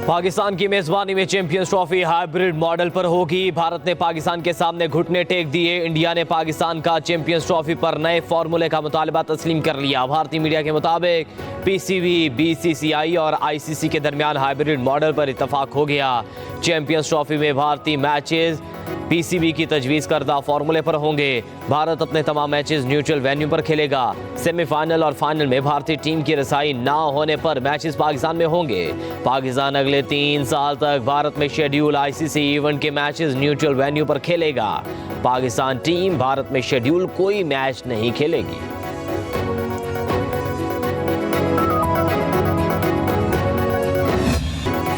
पाकिस्तान की मेजबानी में चैंपियंस ट्रॉफी हाइब्रिड मॉडल पर होगी। भारत ने पाकिस्तान के सामने घुटने टेक दिए। इंडिया ने पाकिस्तान का चैंपियंस ट्रॉफी पर नए फॉर्मूले का मुतालबा तस्लीम कर लिया। भारतीय मीडिया के मुताबिक पीसीबी, बीसीसीआई और आईसीसी के दरमियान हाइब्रिड मॉडल पर इतफाक हो गया। चैंपियंस ट्रॉफी में भारतीय मैचेस पीसीबी की तजवीज़ करदा फॉर्मूले पर होंगे। भारत अपने तमाम मैचेस न्यूट्रल वेन्यू पर खेलेगा। सेमीफाइनल और फाइनल में भारतीय टीम की रसाई ना होने पर मैचेस पाकिस्तान में होंगे। पाकिस्तान अगले 3 साल तक भारत में शेड्यूल आईसीसी इवेंट के मैचेस न्यूट्रल वेन्यू पर खेलेगा। पाकिस्तान टीम भारत में शेड्यूल कोई मैच नहीं खेलेगी।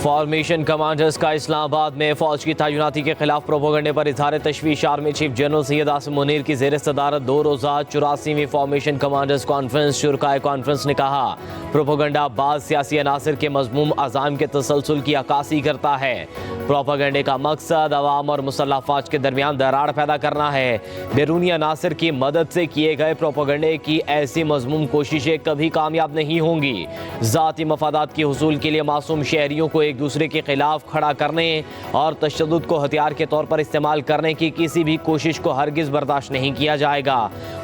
फॉर्मेशन कमांडर्स का इस्लामाबाद में फौज की तैनाती के खिलाफ प्रोपोगंडे पर इजहार तशवीश। Army chief general Syed Asim Munir की ज़ेर सदारत 2 रोज़ा 84वीं फॉर्मेशन कमांडर्स कॉन्फ्रेंस शुरकाए कॉन्फ्रेंस ने कहा, प्रोपोगंडा बाज़ सियासी अनासर के मज़मूम अज़ाम के तसलसल की अक्कासी करता है। प्रोपोगंडे का मकसद अवाम और मुसल्लह फ़ौज के दरमियान दरार पैदा करना है। बैरूनी अनासर की मदद से किए गए प्रोपोगंडे की ऐसी मज़मूम कोशिशें कभी कामयाब नहीं होंगी। ज़ाती मफादात के हुसूल के लिए मासूम शहरियों को एक दूसरे के खिलाफ खड़ा करने और तशद्दुद को हथियार के तौर पर इस्तेमाल करने की किसी भी कोशिश को हरगिज़ बर्दाश्त नहीं किया जाएगा।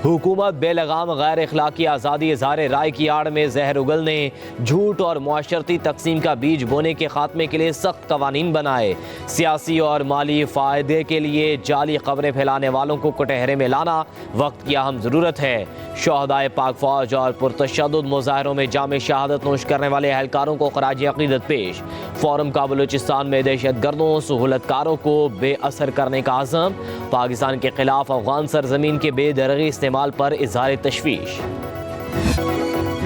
हुकूमत बेलगाम गैर इखलाकी आज़ादी इज़हार राय की आड़ में जहर उगलने, झूठ और मुआशरती तकसीम का बीज बोने के खात्मे के लिए सख्त कवानीन बनाए। सियासी और माली फ़ायदे के लिए जाली खबरें फैलाने वालों को कटहरे में लाना वक्त की अहम ज़रूरत है। शहदाए पाक फ़ौज और पुरतशद्दुद मुजाहरों में जाम शहादत नोश करने वाले एहलकारों को खराज अक़ीदत पेश। फ़ोरम का बलूचिस्तान में दहशतगर्दों सहूलतकारों को बेअसर करने का आज़म। पाकिस्तान के खिलाफ अफगान सरजमीन के बेदरगी इस्तेमाल पर इज़हार तशवीश।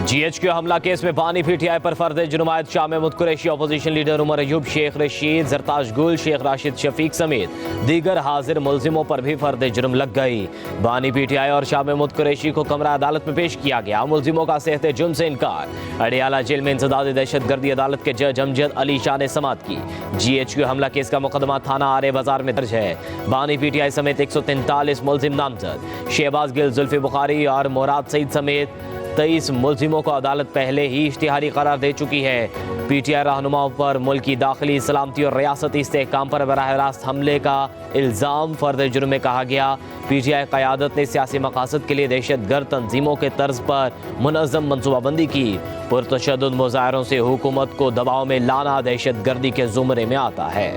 GHQ हमला केस में बानी पीटीआई पर फर्द जुर्मायत शाह महमूद कुरैशी, अपोजिशन लीडर उमर अयूब, शेख रशीद, जरताज गुल, शेख राशिद शफीक समेत दीगर हाजिर मुलजिमों पर भी फर्द जुर्म लग गई। बानी पीटीआई और शाह महमूद कुरैशी को कमरा अदालत में पेश किया गया। मुलजिमों का सेहत जुर्म से इनकार। अडियाला जेल में इंसदाद दहशतगर्दी अदालत के जज अमजद अली शाह ने समाअत की। GHQ हमला केस का मुकदमा थाना आरे बाजार में दर्ज है। बानी पीटीआई समेत 143 मुलजिम नामजद। शहबाज गिल, जुल्फी बुखारी और मुराद सईद समेत 23 मुलजिमों को अदालत पहले ही इश्तिहारी करार दे चुकी है। पीटीआई रहनुमाओं पर मुल्की दाखिली सलामती और रियासती इस्तेहकाम पर बराह रास्त हमले का इल्ज़ाम फर्द जुर्म में कहा गया। पीटीआई क़यादत ने सियासी मकासद के लिए दहशतगर्द तंजीमों के तर्ज पर मुनज़्ज़म मनसूबाबंदी की। पुरतशद्दुद मुज़ाहरों से हुकूमत को दबाव में लाना दहशतगर्दी के ज़ुमरे में आता है।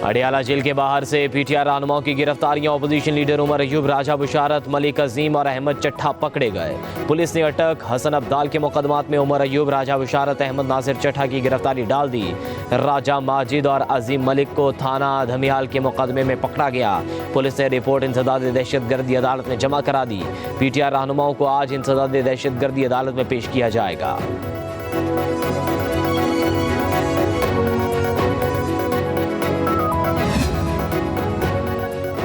अडियाला जेल के बाहर से पीटीआई रहनुमाओं की गिरफ्तारियां। अपोजिशन लीडर उमर अयूब, राजा बुशारत, मलिक अजीम और अहमद चट्ठा पकड़े गए। पुलिस ने अटक हसन अब्दाल के मुकदमात में उमर अयूब, राजा बुशारत, अहमद नासिर चट्ठा की गिरफ्तारी डाल दी। राजा माजिद और अजीम मलिक को थाना धमियाल के मुकदमे में पकड़ा गया। पुलिस ने रिपोर्ट इंसदाद दहशतगर्दी अदालत में जमा करा दी। पीटीआई रहनुमाओं को आज इंसदाद दहशतगर्दी अदालत में पेश किया जाएगा।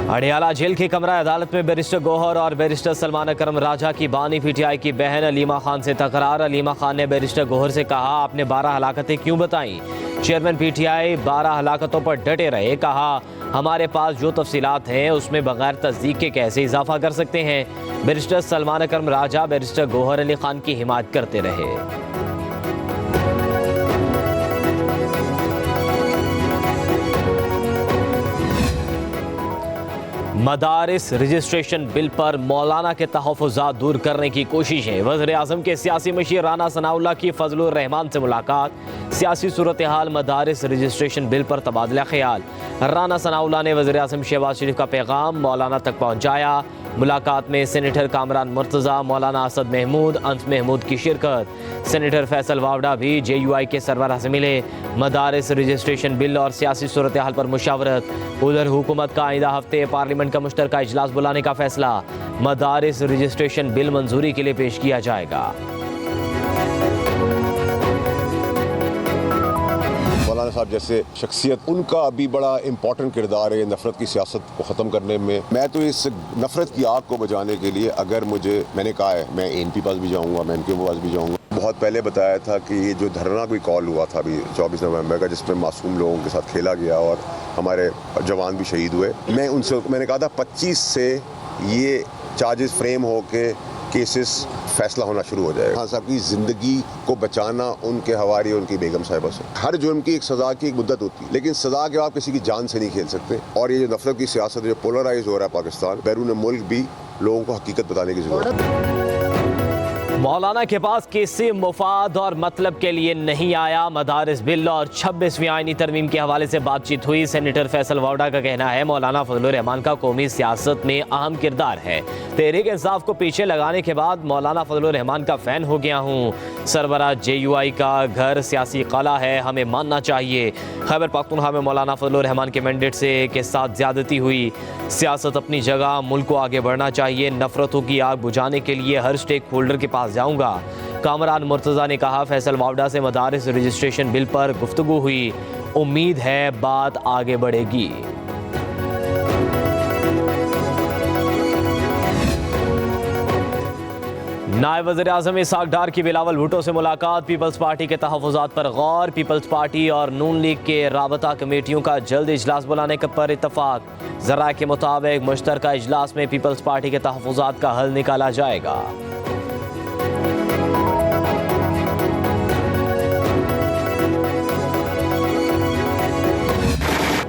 अडियाला जेल की कमरा अदालत में बैरिस्टर गौहर और बैरिस्टर सलमान अकरम राजा की बानी पीटीआई की बहन अलीमा खान से तकरार। अलीमा खान ने बैरिस्टर गौहर से कहा, आपने 12 हलाकतें क्यों बताई? चेयरमैन पीटीआई 12 हलाकतों पर डटे रहे। कहा, हमारे पास जो तफसीलात हैं उसमें बगैर तस्दीक के कैसे इजाफा कर सकते हैं। बैरिस्टर सलमान अकरम राजा बैरिस्टर गौहर अली खान की हिमायत करते रहे। मदारिस रजिस्ट्रेशन बिल पर मौलाना के तहफ़्फ़ुज़ात दूर करने की कोशिशें। वज़ीर-ए-आज़म के सियासी मशीर राना सनाउल्लाह की फजलुर रहमान से मुलाकात। सियासी सूरत हाल, मदारिस रजिस्ट्रेशन बिल पर तबादला ख्याल। राना सनाउल्लाह ने वज़ीर-ए-आज़म शहबाज शरीफ का पैगाम मौलाना तक पहुँचाया। मुलाकात में सेनेटर कामरान मुर्तज़ा, मौलाना असद महमूद, अंस महमूद की शिरकत। सेनेटर फैसल वावड़ा भी JUI के सरबराह से मिले। मदारिस रजिस्ट्रेशन बिल और सियासी सूरत हाल पर मुशावरत। उधर हुकूमत का आइंदा हफ्ते पार्लियामेंट का मुश्तरका इजलास बुलाने का फैसला। मदारिस रजिस्ट्रेशन बिल मंजूरी के लिए पेश किया जाएगा। मौलाना साहब जैसे शख्सियत, उनका अभी बड़ा इंपॉर्टेंट किरदार है नफ़रत की सियासत को ख़त्म करने में। मैं तो इस नफ़रत की आग को बुझाने के लिए, अगर मैंने कहा है मैं ANP पास भी जाऊँगा, मैं इनके पास भी जाऊँगा। बहुत पहले बताया था कि ये जो धरना कोई कॉल हुआ था अभी 24 नवंबर का, जिसमें मासूम लोगों के साथ खेला गया और हमारे जवान भी शहीद हुए, मैंने कहा था 25 से ये चार्जेस फ्रेम हो के केसेस फैसला होना शुरू हो जाएगा। खान साहब की ज़िंदगी को बचाना उनके हवाले उनकी बेगम साहिबा से। हर जुर्म की एक सज़ा की एक मुद्दत होती है, लेकिन सज़ा के बाद किसी की जान से नहीं खेल सकते। और ये जो नफरत की सियासत जो पोलराइज हो रहा है पाकिस्तान, बैरून मुल्क भी लोगों को हकीकत बताने की ज़रूरत है। मौलाना के पास किसी मुफाद और मतलब के लिए नहीं आया। मदारिस बिल और 26वीं आईनी तरमीम के हवाले से बातचीत हुई। सेनेटर फैसल वावड़ा का कहना है मौलाना फजलुर रहमान का कौमी सियासत में अहम किरदार है। तहरीक इंसाफ को पीछे लगाने के बाद मौलाना फजलुर रहमान का फ़ैन हो गया हूँ। सरबराह JUI का घर सियासी कला है, हमें मानना चाहिए। खैबर पख्तूनख्वा में मौलाना फजलुर रहमान के मैंडेट के साथ ज़्यादती हुई। सियासत अपनी जगह, मुल्क को आगे बढ़ना चाहिए। नफरतों की आग बुझाने के लिए हर स्टेक होल्डर के पास जाऊंगा। कामरान मुर्तज़ा ने कहा फैसल वावड़ा से मदारिस रजिस्ट्रेशन बिल पर गुफ्तगू हुई, उम्मीद है बात आगे बढ़ेगी। नायब वज़ीर-ए-आज़म इसहाक़ डार की बिलावल भुट्टो से मुलाकात। पीपल्स पार्टी के तहफ़्फ़ुज़ात पर गौर। पीपल्स पार्टी और नून लीग के राबता कमेटियों का जल्द इजलास बुलाने पर इत्तफ़ाक़। ज़राए के मुताबिक मुश्तरका इजलास में पीपल्स पार्टी के तहफ़्फ़ुज़ात का हल निकाला जाएगा।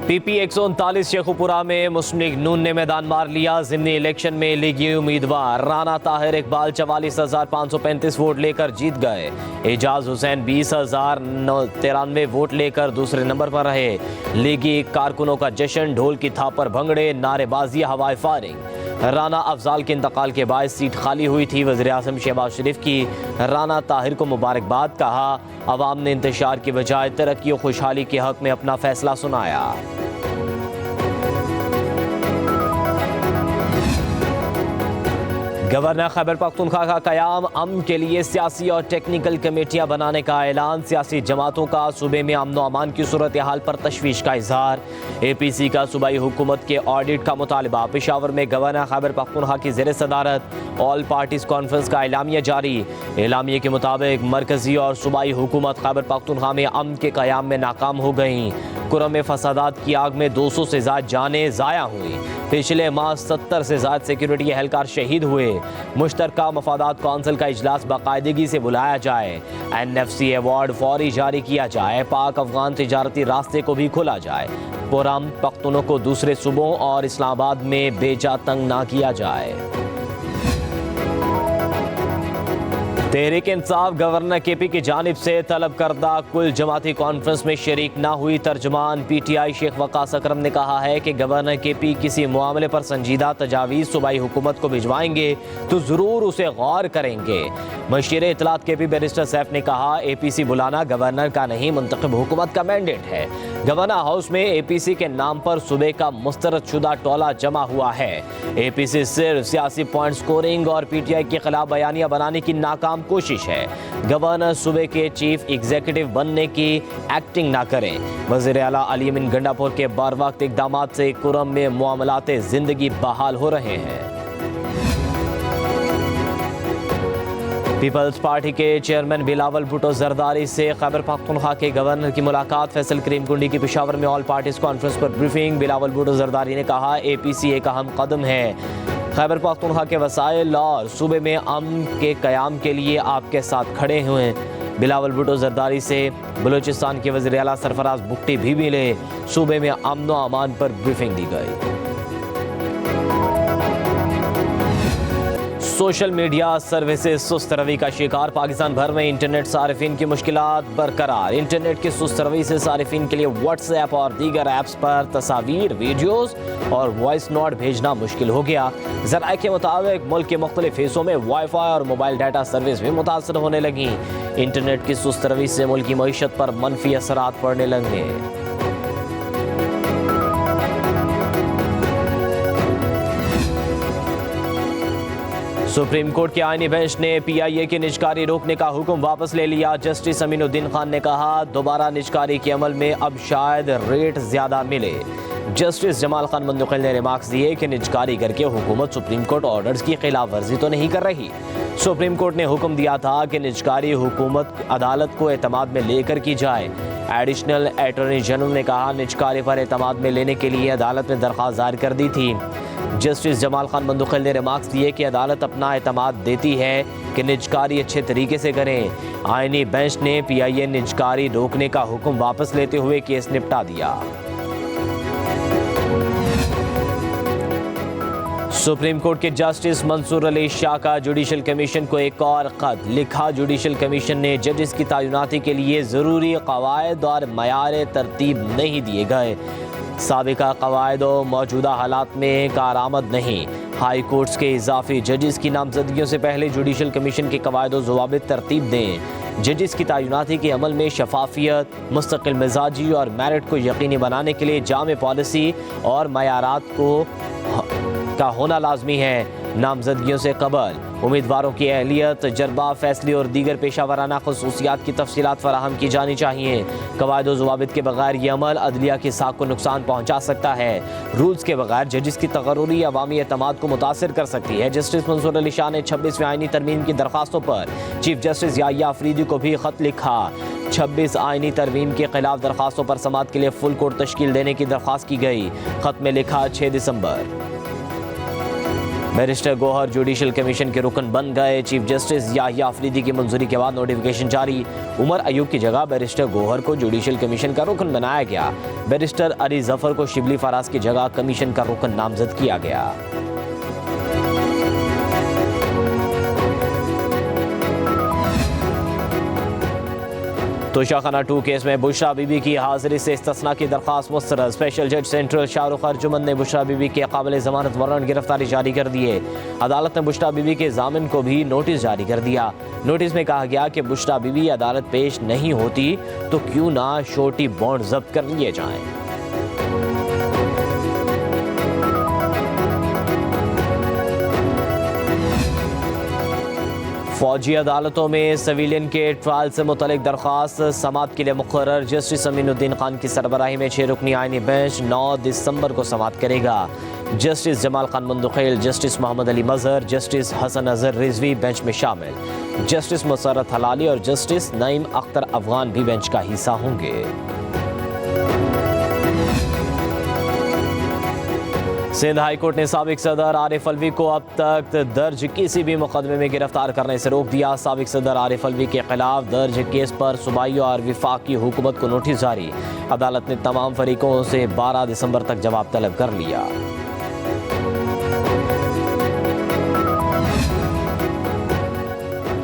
PP 139 शेखुपुरा में मुस्लिम लीग नून ने मैदान मार लिया। ज़िमनी इलेक्शन में लीगी उम्मीदवार राना ताहिर इकबाल 44,535 वोट लेकर जीत गए। एजाज हुसैन 20,093 वोट लेकर दूसरे नंबर पर रहे। लीगी कारकुनों का जश्न, ढोल की थाप पर भंगड़े, नारेबाजी, हवाई फायरिंग। राना अफजाल के इंतकाल के बाद सीट खाली हुई थी। वज़ीर-ए-आज़म शहबाज शरीफ की राना ताहिर को मुबारकबाद। कहा अवाम ने इंतशार की बजाय तरक्की और खुशहाली के हक में अपना फैसला सुनाया। गवर्नर खैबर पख्तूनख्वा का क़याम, अमन के लिए सियासी और टेक्निकल कमेटियां बनाने का ऐलान। सियासी जमातों का सूबे में अमन व अमान की सूरत हाल पर तशवीश का इजहार। APC का सूबाई हुकूमत के ऑडिट का मुतालबा। पेशावर में गवर्नर खैबर पख्तूनख्वा की ज़ेर सदारत ऑल पार्टीज कॉन्फ्रेंस का एलामिया जारी। एलामिया के मुताबिक मरकजी और सूबाई हुकूमत खैबर पख्तूनख्वा में अमन के क़याम में नाकाम हो गई। कुरम में फसादात की आग में 200 से ज़्यादा जानें ज़ाया हुई। पिछले माह 70 से ज़्यादा सिक्योरिटी एहलकार शहीद हुए। मुश्तरका मफादात कौंसिल का इजलास बाकायदगी से बुलाया जाए। NFC अवार्ड फौरी जारी किया जाए। पाक अफगान तिजारती रास्ते को भी खोला जाए। पुरम पख्तूनों को दूसरे सूबों और इस्लामाबाद में बेजा तंग ना किया जाए। तहरीक इंसाफ गवर्नर KP की जानिब से तलब करदा कुल जमाती कॉन्फ्रेंस में शरीक ना हुई। तर्जमान PTI शेख वकास अकरम ने कहा है कि गवर्नर KP किसी मामले पर संजीदा तजावीज़ सूबाई हुकूमत को भिजवाएंगे तो ज़रूर उसे गौर करेंगे। मशीर इतलात KP बैरिस्टर सैफ ने कहा APC बुलाना गवर्नर का नहीं, मुंतखब हुकूमत का मैंडेट है। गवर्नर हाउस में APC के नाम पर सूबे का मुस्तरद शुदा टोला जमा हुआ है। APC सिर्फ सियासी पॉइंट स्कोरिंग और PTI के खिलाफ बयानियां बनाने की नाकाम कोशिश है। गवर्नर सूबे के चीफ एग्जीक्यूटिव बनने की एक्टिंग ना करें। वज़ीर आला अली अमीन गंडापुर के बारवक्त इक़दामात से कुरम में मामलाते ज़िंदगी बहाल हो रहे हैं। पीपल्स पार्टी के चेयरमैन बिलावल भुट्टो जरदारी से खैबर पख्तूनख्वा के गवर्नर की मुलाकात। फैसल करीम कुंडी की पेशावर में ऑल पार्टीज कॉन्फ्रेंस पर ब्रीफिंग। बिलावल भुट्टो जरदारी ने कहा APC एक अहम कदम है। खैबर पख्तूनख्वा के वसाइल और सूबे में अमन के क़याम के लिए आपके साथ खड़े हुए हैं। बिलावल भुट्टो जरदारी से बलूचिस्तान के वज़ीर आला सरफराज बुगटी भी मिले। सूबे में अमन व अमान पर ब्रीफिंग दी गई। सोशल मीडिया सर्विसेज सुस्त रवि का शिकार। पाकिस्तान भर में इंटरनेट सारिफिन की मुश्किलात बरकरार। इंटरनेट की सुस्त रवि से सारिफिन के लिए व्हाट्सएप और दीगर ऐप्स पर तस्वीर, वीडियोस और वॉइस नोट भेजना मुश्किल हो गया। ज़राए के मुताबिक मुल्क के मुख्तलिफ हिस्सों में वाईफाई और मोबाइल डाटा सर्विस भी मुतासर होने लगी। इंटरनेट की सुस्त रवि से मुल्क की मईशत पर मनफी असरात पड़ने लगे। सुप्रीम कोर्ट के आईनी बेंच ने PIA की निजकारी रोकने का हुक्म वापस ले लिया। जस्टिस अमीनुद्दीन खान ने कहा दोबारा निजकारी के अमल में अब शायद रेट ज्यादा मिले। जस्टिस जमाल खान मुंतकिल ने रिमार्क्स दिए कि निजकारी करके हुकूमत सुप्रीम कोर्ट ऑर्डर्स की खिलाफ वर्जी तो नहीं कर रही। सुप्रीम कोर्ट ने हुक्म दिया था कि निजकारी हुकूमत अदालत को एतमाद में लेकर की जाए। एडिशनल अटॉर्नी जनरल ने कहा निजकारी पर एतमाद में लेने के लिए अदालत में दरख्वास्त दायर कर दी थी। जस्टिस जमाल खान मंदुखिल ने रिमार्क्स दिए कि अदालत अपना एतमाद देती है कि निजकारी अच्छे तरीके से करें। आईनी बेंच ने PIA निजकारी रोकने का हुक्म वापस लेते हुए केस निपटा दिया। सुप्रीम कोर्ट के जस्टिस मंसूर अली शाह का जुडिशल कमीशन को एक और खत लिखा। जुडिशल कमीशन ने जजेस की तैनाती के लिए ज़रूरी कवायद और मयार तरतीब नहीं दिए गए। साबिका कवायद और मौजूदा हालात में कारआमद नहीं। हाई कोर्ट्स के इजाफी जजेस की नामजदगियों से पहले जुडिशल कमीशन के कवायद और ज़वाबित तरतीब दें। जजेस की तैनाती के अमल में शफाफियत, मुस्तकिल मिजाजी और मेरिट को यकीनी बनाने के लिए जामे पॉलिसी और मयारात का होना लाजमी है। नामजदगियों से कबल उम्मीदवारों की अहलियत, तजर्बा, फैसले और दीगर पेशावराना खसूसियात की तफसीलात फराहम की जानी चाहिए। कवायद और ज़वाबित के बगैर ये अमल अदलिया की साख को नुकसान पहुँचा सकता है। रूल्स के बगैर जजिस की तकर्रुरी अवामी एतमाद को मुतासर कर सकती है। जस्टिस मंसूर अली शाह ने 26वें आईनी तरमीम की दरख्वास्तों पर चीफ जस्टिस याहिया अफरीदी को भी खत लिखा। 26 आईनी तरमीम के खिलाफ दरख्वास्तों पर समाअत के लिए फुल कोर्ट तश्कील देने की दरख्वास्त की गई। खत में लिखा 6 दिसंबर। बैरिस्टर गौहर जुडिशल कमीशन के रुकन बन गए। चीफ जस्टिस याहिया अफरीदी की मंजूरी के बाद नोटिफिकेशन जारी। उमर अयूब की जगह बैरिस्टर गौहर को जुडिशल कमीशन का रुकन बनाया गया। बैरिस्टर अली जफर को शिबली फराज की जगह कमीशन का रुकन नामजद किया गया। तोशाखाना 2 केस में बुशरा बीबी की हाजिरी से इस्तिस्ना की दरख्वास्त मुस्तरद। स्पेशल जज सेंट्रल शाहरुख अर्जुमन ने बुशरा बीबी के काबिल जमानत वारंट गिरफ्तारी जारी कर दिए। अदालत ने बुशरा बीबी के जामिन को भी नोटिस जारी कर दिया। नोटिस में कहा गया कि बुशरा बीबी अदालत पेश नहीं होती तो क्यों ना शोर्टी बॉन्ड जब्त कर लिए जाएं। फौजी अदालतों में सिविलियन के ट्रायल से मुतल्लिक दरख्वास्त समाअत के लिए मुकर्रर। जस्टिस अमीनुद्दीन खान की सरबराही में 6 रुकनी आईनी बेंच 9 दिसंबर को समाअत करेगा। जस्टिस जमाल खान मंदुखिल, जस्टिस मोहम्मद अली मजहर, जस्टिस हसन अजहर रिजवी बेंच में शामिल। जस्टिस मुसर्रत हलाली और जस्टिस नईम अख्तर अफगान भी बेंच का हिस्सा होंगे। सिंध हाई कोर्ट ने साबिक सदर आरिफ अलवी को अब तक दर्ज किसी भी मुकदमे में गिरफ्तार करने से रोक दिया। साबिक सदर आरिफ अलवी के खिलाफ दर्ज केस पर सूबाई और विफाकी हुकूमत को नोटिस जारी। अदालत ने तमाम फरीकों से 12 दिसंबर तक जवाब तलब कर लिया।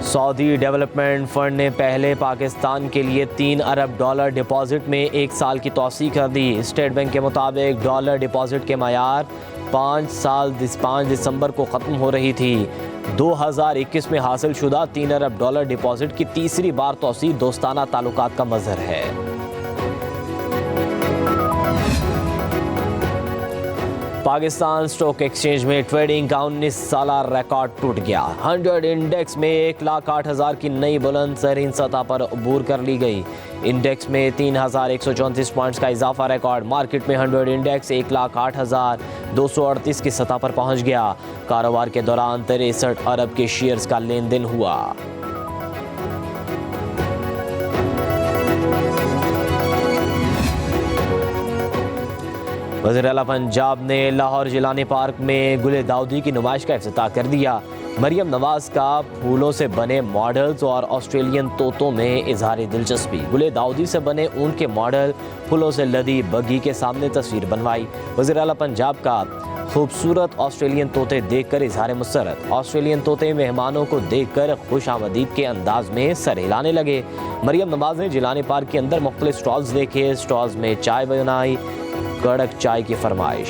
सऊदी डेवलपमेंट फंड ने पहले पाकिस्तान के लिए $3 अरब डिपॉजिट में 1 साल की तौसीह कर दी। स्टेट बैंक के मुताबिक डॉलर डिपॉजिट के मयार 5 दिसंबर को ख़त्म हो रही थी। 2021 में हासिल शुदा $3 अरब डिपॉजिट की तीसरी बार तौसीह दोस्ताना ताल्लुकात का मज़हर है। पाकिस्तान स्टॉक एक्सचेंज में ट्रेडिंग का 19 साला रिकॉर्ड टूट गया। 100 इंडेक्स में 1,08,000 की नई बुलंद तरीन सतह पर अबूर कर ली गई। इंडेक्स में 3,134 पॉइंट्स का इजाफा रिकॉर्ड। मार्केट में 100 इंडेक्स 1,08,238 की सतह पर पहुंच गया। कारोबार के दौरान 63 अरब के शेयर्स का लेन देन हुआ। वज़ीर आला पंजाब ने लाहौर जिलानी पार्क में गुले दाऊदी की नुमाइश का इफ्तिताह कर दिया। मरियम नवाज का फूलों से बने मॉडल्स और ऑस्ट्रेलियन तोतों में इजहार दिलचस्पी। गुले दाऊदी से बने ऊन के मॉडल फूलों से लदी बग्गी के सामने तस्वीर बनवाई। वज़ीर आला पंजाब का खूबसूरत ऑस्ट्रेलियन तोते देखकर इजहार मुसरत। ऑस्ट्रेलियन तोते मेहमानों को देखकर खुश आमदीद के अंदाज में सर हिलाने लगे। मरियम नवाज ने जिलानी पार्क के अंदर मुख्तलिफ स्टॉल्स देखे। स्टॉल्स में चाय बनाई, कड़क चाय की फरमाइश।